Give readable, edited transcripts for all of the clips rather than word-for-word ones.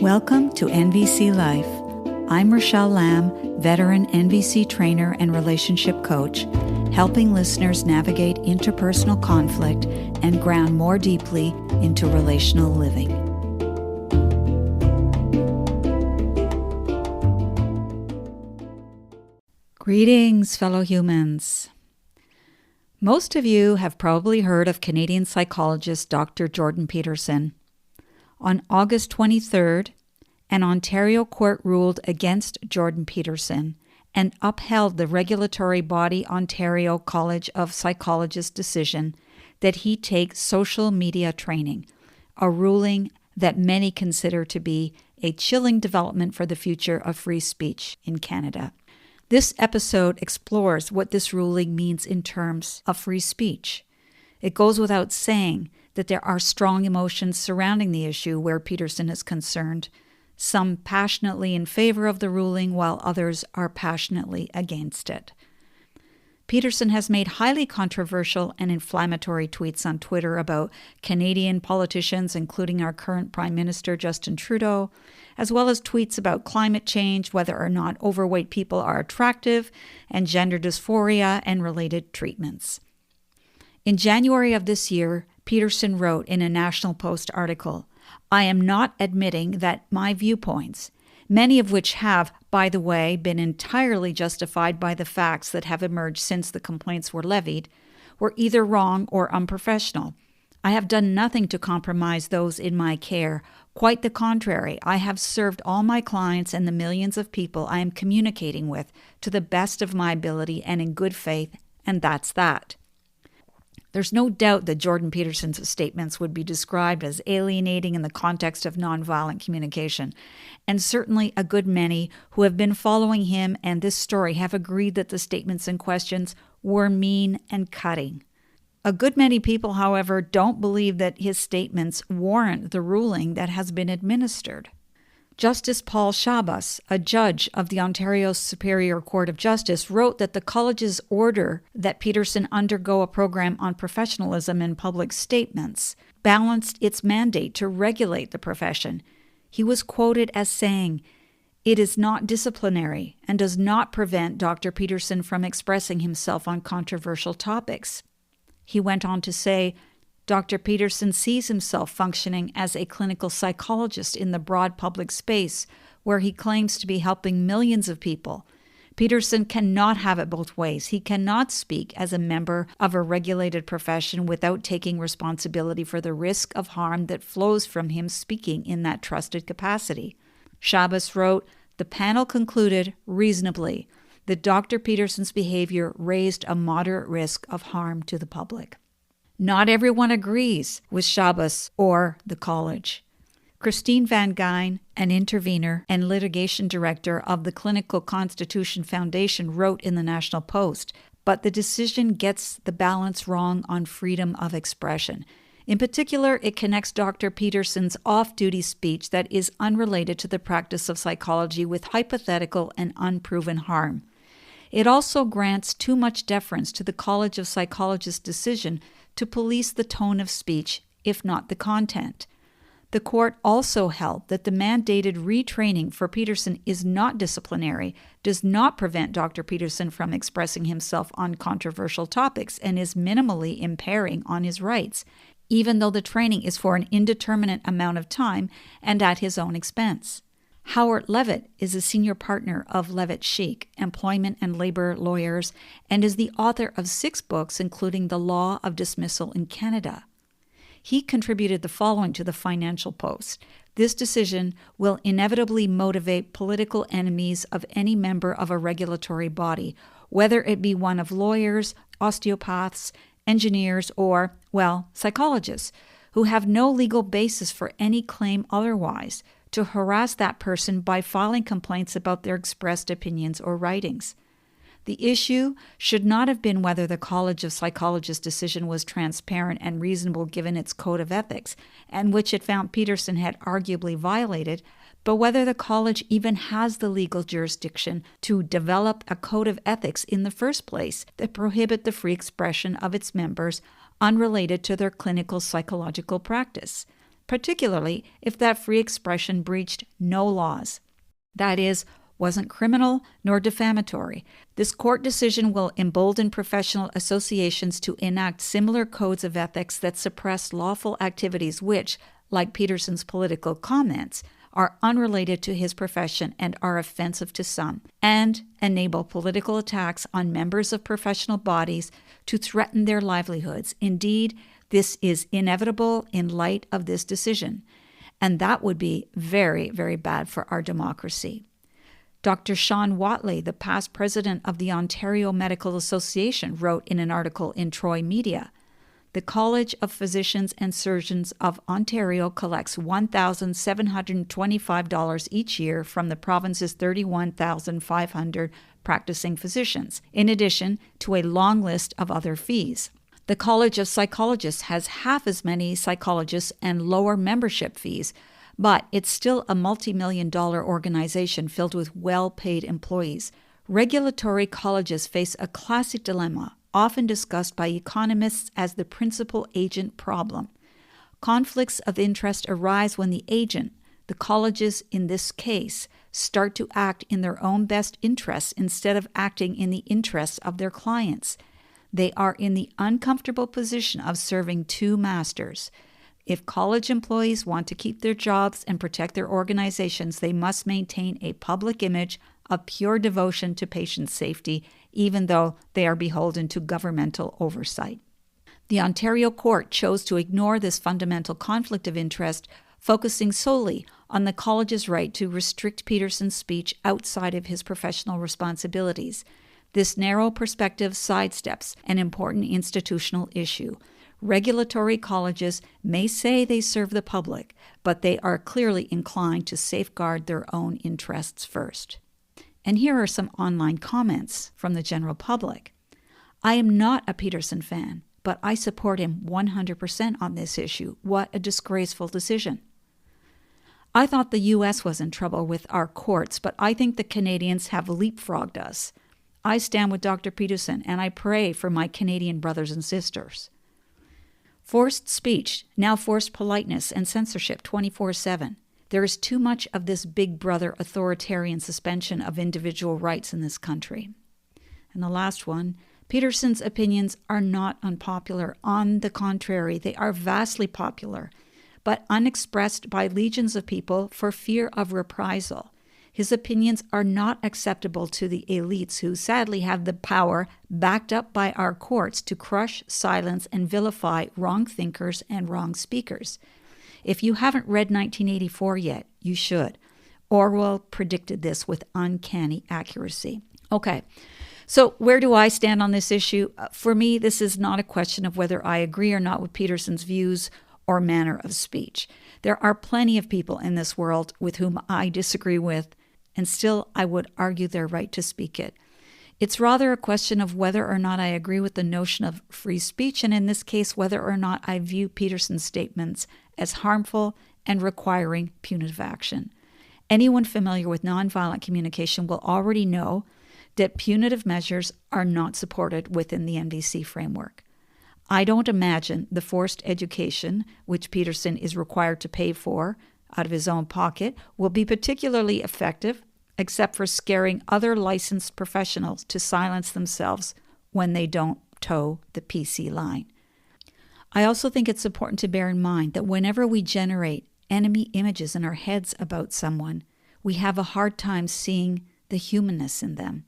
Welcome to NVC Life. I'm Rachelle Lamb, veteran NVC trainer and relationship coach, helping listeners navigate interpersonal conflict and ground more deeply into relational living. Greetings, fellow humans. Most of you have probably heard of Canadian psychologist Dr. Jordan Peterson. On August 23rd, an Ontario court ruled against Jordan Peterson and upheld the regulatory body Ontario College of Psychologists' decision that he take social media training, a ruling that many consider to be a chilling development for the future of free speech in Canada. This episode explores what this ruling means in terms of free speech. It goes without saying that there are strong emotions surrounding the issue where Peterson is concerned, some passionately in favor of the ruling while others are passionately against it. Peterson has made highly controversial and inflammatory tweets on Twitter about Canadian politicians, including our current Prime Minister Justin Trudeau, as well as tweets about climate change, whether or not overweight people are attractive, and gender dysphoria and related treatments. In January of this year, Peterson wrote in a National Post article, "I am not admitting that my viewpoints, many of which have, by the way, been entirely justified by the facts that have emerged since the complaints were levied, were either wrong or unprofessional. I have done nothing to compromise those in my care. Quite the contrary, I have served all my clients and the millions of people I am communicating with to the best of my ability and in good faith, and that's that." There's no doubt that Jordan Peterson's statements would be described as alienating in the context of nonviolent communication, and certainly a good many who have been following him and this story have agreed that the statements in questions were mean and cutting. A good many people, however, don't believe that his statements warrant the ruling that has been administered. Justice Paul Shabas, a judge of the Ontario Superior Court of Justice, wrote that the college's order that Peterson undergo a program on professionalism in public statements balanced its mandate to regulate the profession. He was quoted as saying, "It is not disciplinary and does not prevent Dr. Peterson from expressing himself on controversial topics." He went on to say, "Dr. Peterson sees himself functioning as a clinical psychologist in the broad public space where he claims to be helping millions of people. Peterson cannot have it both ways. He cannot speak as a member of a regulated profession without taking responsibility for the risk of harm that flows from him speaking in that trusted capacity." Shabas wrote, "The panel concluded reasonably that Dr. Peterson's behavior raised a moderate risk of harm to the public." Not everyone agrees with Shabas or the college. Christine Van Geyn, an intervener and litigation director of the Clinical Constitution Foundation, wrote in the National Post, "But the decision gets the balance wrong on freedom of expression. In particular, it connects Dr. Peterson's off-duty speech that is unrelated to the practice of psychology with hypothetical and unproven harm. It also grants too much deference to the College of Psychologists' decision to police the tone of speech, if not the content." The court also held that the mandated retraining for Peterson is not disciplinary, does not prevent Dr. Peterson from expressing himself on controversial topics, and is minimally impairing on his rights, even though the training is for an indeterminate amount of time and at his own expense. Howard Levitt is a senior partner of Levitt Sheik, employment and labor lawyers, and is the author of 6 books, including The Law of Dismissal in Canada. He contributed the following to the Financial Post. "This decision will inevitably motivate political enemies of any member of a regulatory body, whether it be one of lawyers, osteopaths, engineers, or, psychologists, who have no legal basis for any claim otherwise, to harass that person by filing complaints about their expressed opinions or writings. The issue should not have been whether the College of Psychologists' decision was transparent and reasonable given its code of ethics, and which it found Peterson had arguably violated, but whether the college even has the legal jurisdiction to develop a code of ethics in the first place that prohibit the free expression of its members unrelated to their clinical psychological practice. particularly if that free expression breached no laws. That is, wasn't criminal nor defamatory. This court decision will embolden professional associations to enact similar codes of ethics that suppress lawful activities which, like Peterson's political comments, are unrelated to his profession and are offensive to some, and enable political attacks on members of professional bodies to threaten their livelihoods. Indeed, this is inevitable in light of this decision, and that would be very, very bad for our democracy. Dr. Sean Watley, the past president of the Ontario Medical Association, wrote in an article in Troy Media, "The College of Physicians and Surgeons of Ontario collects $1,725 each year from the province's 31,500 practicing physicians, in addition to a long list of other fees. The College of Psychologists has half as many psychologists and lower membership fees, but it's still a multi-million-dollar organization filled with well-paid employees. Regulatory colleges face a classic dilemma, often discussed by economists as the principal agent problem. Conflicts of interest arise when the agent, the colleges in this case, start to act in their own best interests instead of acting in the interests of their clients. They are in the uncomfortable position of serving two masters. If college employees want to keep their jobs and protect their organizations, they must maintain a public image of pure devotion to patient safety, even though they are beholden to governmental oversight. The Ontario court chose to ignore this fundamental conflict of interest, focusing solely on the college's right to restrict Peterson's speech outside of his professional responsibilities. This narrow perspective sidesteps an important institutional issue. Regulatory colleges may say they serve the public, but they are clearly inclined to safeguard their own interests first. And here are some online comments from the general public. I am not a Peterson fan, but I support him 100% on this issue. What a disgraceful decision. I thought the U.S. was in trouble with our courts, but I think the Canadians have leapfrogged us. I stand with Dr. Peterson, and I pray for my Canadian brothers and sisters. Forced speech, now forced politeness and censorship 24/7. There is too much of this big brother authoritarian suspension of individual rights in this country. And the last one, Peterson's opinions are not unpopular. On the contrary, they are vastly popular, but unexpressed by legions of people for fear of reprisal. His opinions are not acceptable to the elites who sadly have the power, backed up by our courts, to crush, silence, and vilify wrong thinkers and wrong speakers. If you haven't read 1984 yet, you should. Orwell predicted this with uncanny accuracy. Okay, so where do I stand on this issue? For me, this is not a question of whether I agree or not with Peterson's views or manner of speech. There are plenty of people in this world with whom I disagree with, and still I would argue their right to speak it. It's rather a question of whether or not I agree with the notion of free speech, and in this case, whether or not I view Peterson's statements as harmful and requiring punitive action. Anyone familiar with nonviolent communication will already know that punitive measures are not supported within the NVC framework. I don't imagine the forced education, which Peterson is required to pay for out of his own pocket, will be particularly effective, except for scaring other licensed professionals to silence themselves when they don't toe the PC line. I also think it's important to bear in mind that whenever we generate enemy images in our heads about someone, we have a hard time seeing the humanness in them.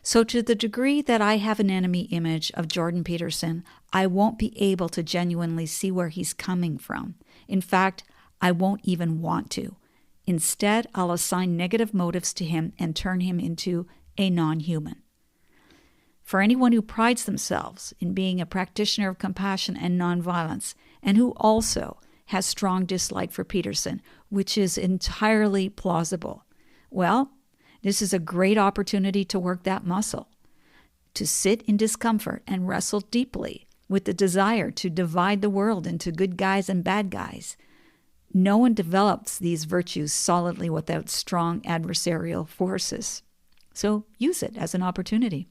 So to the degree that I have an enemy image of Jordan Peterson, I won't be able to genuinely see where he's coming from. In fact, I won't even want to. Instead, I'll assign negative motives to him and turn him into a non-human. For anyone who prides themselves in being a practitioner of compassion and nonviolence, and who also has strong dislike for Peterson, which is entirely plausible, well, this is a great opportunity to work that muscle, to sit in discomfort and wrestle deeply with the desire to divide the world into good guys and bad guys. No one develops these virtues solidly without strong adversarial forces. So use it as an opportunity.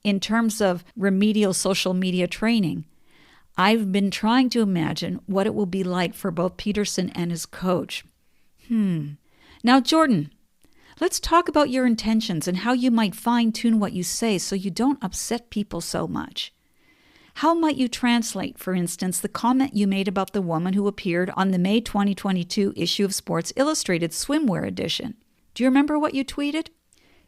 In terms of remedial social media training, I've been trying to imagine what it will be like for both Peterson and his coach. Now, Jordan, let's talk about your intentions and how you might fine-tune what you say so you don't upset people so much. How might you translate, for instance, the comment you made about the woman who appeared on the May 2022 issue of Sports Illustrated Swimwear edition? Do you remember what you tweeted?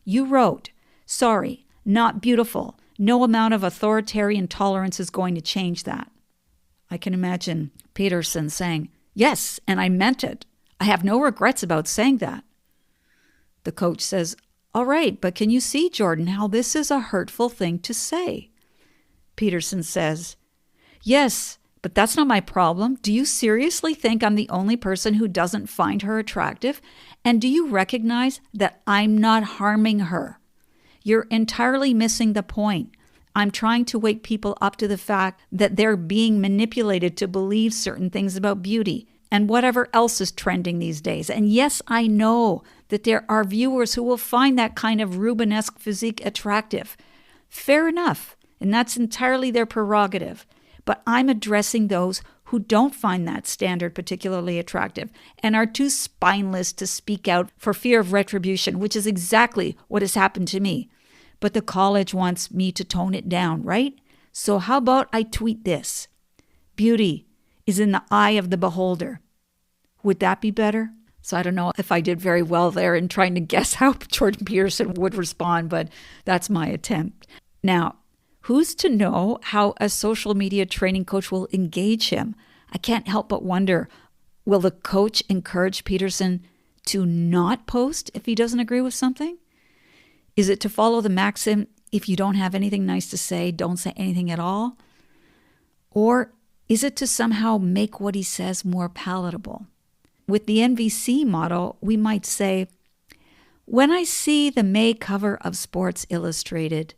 You wrote, "Sorry, not beautiful. No amount of authoritarian tolerance is going to change that." I can imagine Peterson saying, "Yes, and I meant it. I have no regrets about saying that." The coach says, "All right, but can you see, Jordan, how this is a hurtful thing to say?" Peterson says, "Yes, but that's not my problem. Do you seriously think I'm the only person who doesn't find her attractive? And do you recognize that I'm not harming her? You're entirely missing the point. I'm trying to wake people up to the fact that they're being manipulated to believe certain things about beauty and whatever else is trending these days. And yes, I know that there are viewers who will find that kind of Rubenesque physique attractive. Fair enough, and that's entirely their prerogative. But I'm addressing those who don't find that standard particularly attractive and are too spineless to speak out for fear of retribution, which is exactly what has happened to me. But the college wants me to tone it down, right? So how about I tweet this? Beauty is in the eye of the beholder. Would that be better? So I don't know if I did very well there in trying to guess how Jordan Peterson would respond, but that's my attempt. Now, who's to know how a social media training coach will engage him? I can't help but wonder, will the coach encourage Peterson to not post if he doesn't agree with something? Is it to follow the maxim, if you don't have anything nice to say, don't say anything at all? Or is it to somehow make what he says more palatable? With the NVC model, we might say, when I see the May cover of Sports Illustrated,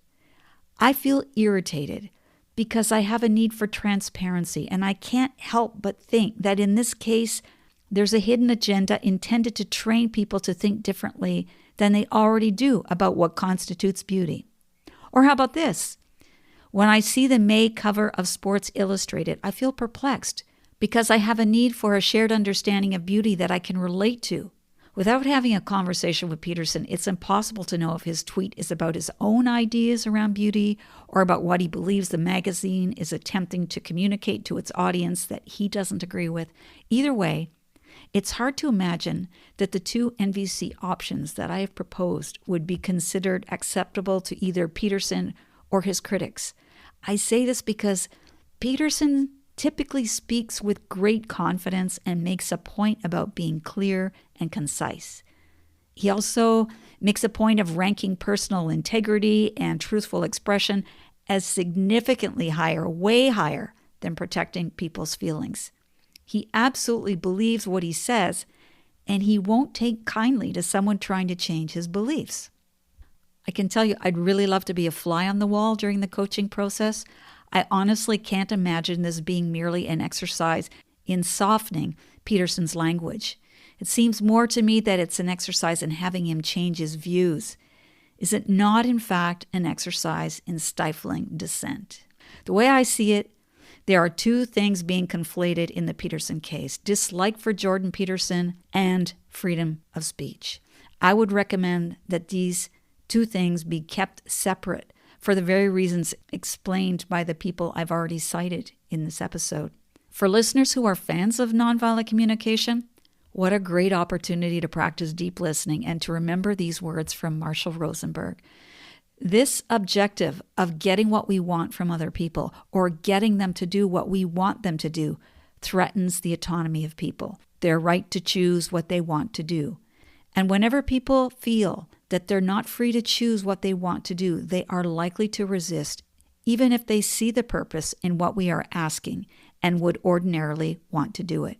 I feel irritated because I have a need for transparency, and I can't help but think that in this case, there's a hidden agenda intended to train people to think differently than they already do about what constitutes beauty. Or how about this? When I see the May cover of Sports Illustrated, I feel perplexed because I have a need for a shared understanding of beauty that I can relate to. Without having a conversation with Peterson, it's impossible to know if his tweet is about his own ideas around beauty or about what he believes the magazine is attempting to communicate to its audience that he doesn't agree with. Either way, it's hard to imagine that the two NVC options that I have proposed would be considered acceptable to either Peterson or his critics. I say this because Peterson typically speaks with great confidence and makes a point about being clear and concise. He also makes a point of ranking personal integrity and truthful expression as significantly higher, way higher, than protecting people's feelings. He absolutely believes what he says, and he won't take kindly to someone trying to change his beliefs. I can tell you, I'd really love to be a fly on the wall during the coaching process. I honestly can't imagine this being merely an exercise in softening Peterson's language. It seems more to me that it's an exercise in having him change his views. Is it not, in fact, an exercise in stifling dissent? The way I see it, there are two things being conflated in the Peterson case: dislike for Jordan Peterson and freedom of speech. I would recommend that these two things be kept separate for the very reasons explained by the people I've already cited in this episode. For listeners who are fans of nonviolent communication, what a great opportunity to practice deep listening and to remember these words from Marshall Rosenberg. This objective of getting what we want from other people or getting them to do what we want them to do threatens the autonomy of people, their right to choose what they want to do. And whenever people feel that they're not free to choose what they want to do, they are likely to resist, even if they see the purpose in what we are asking and would ordinarily want to do it.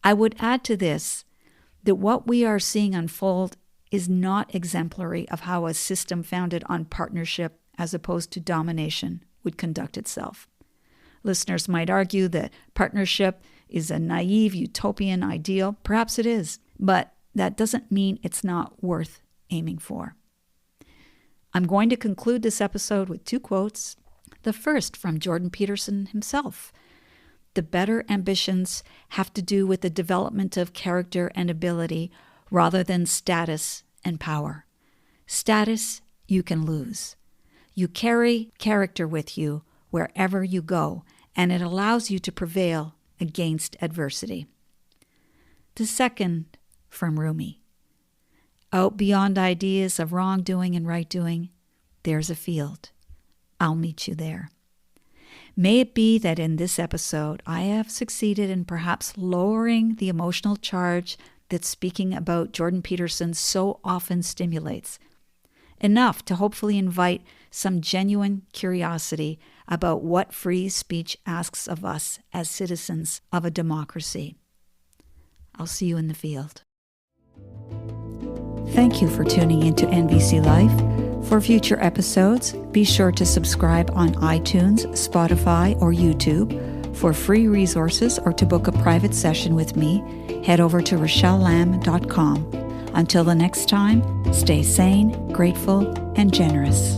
I would add to this that what we are seeing unfold is not exemplary of how a system founded on partnership as opposed to domination would conduct itself. Listeners might argue that partnership is a naive utopian ideal. Perhaps it is, but that doesn't mean it's not worth aiming for. I'm going to conclude this episode with two quotes. the first from Jordan Peterson himself. The better ambitions have to do with the development of character and ability rather than status and power. Status you can lose. You carry character with you wherever you go, and it allows you to prevail against adversity. The second from Rumi. Out beyond ideas of wrongdoing and right doing, there's a field. I'll meet you there. May it be that in this episode I have succeeded in perhaps lowering the emotional charge that speaking about Jordan Peterson so often stimulates, enough to hopefully invite some genuine curiosity about what free speech asks of us as citizens of a democracy. I'll see you in the field. Thank you for tuning into NVC Life. For future episodes, be sure to subscribe on iTunes, Spotify, or YouTube. For free resources or to book a private session with me, head over to RachelleLamb.com. Until the next time, stay sane, grateful, and generous.